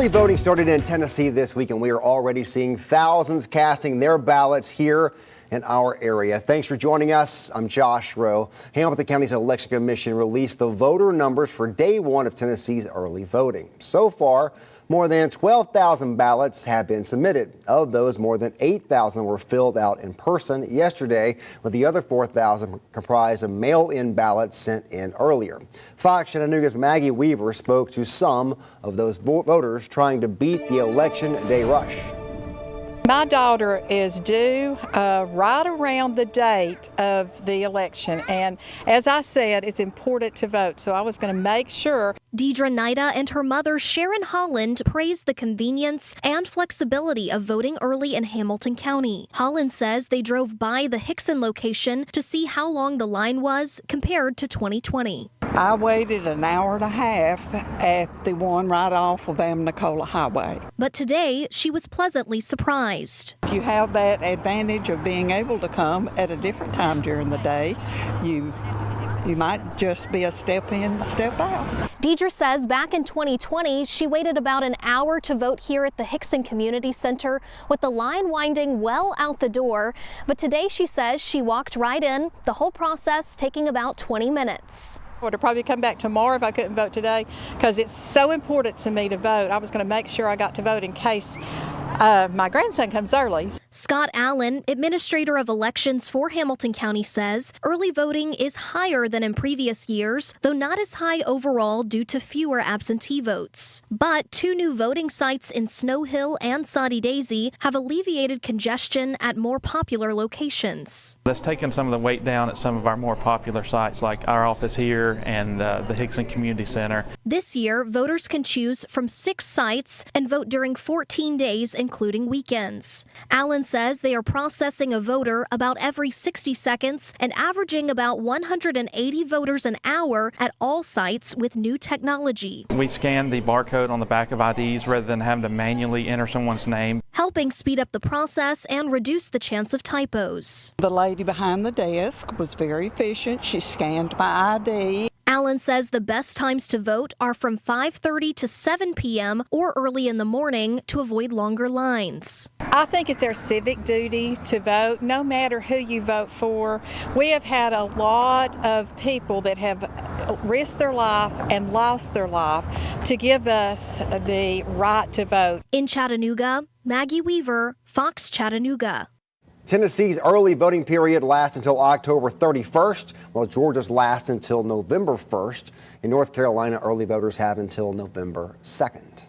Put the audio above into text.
Early voting started in Tennessee this week, and we are already seeing thousands casting their ballots here in our area. Thanks for joining us. I'm Josh Rowe. Hamilton County's Election Commission released the voter numbers for day one of Tennessee's early voting. So far, more than 12,000 ballots have been submitted. Of those, more than 8,000 were filled out in person yesterday, with the other 4,000 comprised of mail-in ballots sent in earlier. Fox Chattanooga's Maggie Weaver spoke to some of those voters trying to beat the election day rush. My daughter is due right around the date of the election, and as I said, it's important to vote, so I was going to make sure. Deidre Nida and her mother Sharon Holland praised the convenience and flexibility of voting early in Hamilton County. Holland says they drove by the Hickson location to see how long the line was compared to 2020. I waited an hour and a half at the one right off of Amnicola Highway. But today, she was pleasantly surprised. If you have that advantage of being able to come at a different time during the day, you might just be a step in, step out. Deidre says back in 2020, she waited about an hour to vote here at the Hickson Community Center, with the line winding well out the door. But today she says she walked right in, the whole process taking about 20 minutes. I would have probably come back tomorrow if I couldn't vote today, because it's so important to me to vote. I was going to make sure I got to vote in case my grandson comes early. Scott Allen, administrator of elections for Hamilton County, says early voting is higher than in previous years, though not as high overall due to fewer absentee votes. But 2 new voting sites in Snow Hill and Soddy Daisy have alleviated congestion at more popular locations. That's taken some of the weight down at some of our more popular sites, like our office here and the Hickson Community Center. This year, voters can choose from 6 sites and vote during 14 days, including weekends. Allen says they are processing a voter about every 60 seconds and averaging about 180 voters an hour at all sites with new technology. We scan the barcode on the back of IDs rather than having to manually enter someone's name, helping speed up the process and reduce the chance of typos. The lady behind the desk was very efficient. She scanned my ID. Allen says the best times to vote are from 5:30 to 7 p.m. or early in the morning to avoid longer lines. I think it's our civic duty to vote, no matter who you vote for. We have had a lot of people that have risked their life and lost their life to give us the right to vote. In Chattanooga, Maggie Weaver, Fox Chattanooga. Tennessee's early voting period lasts until October 31st, while Georgia's lasts until November 1st. In North Carolina, early voters have until November 2nd.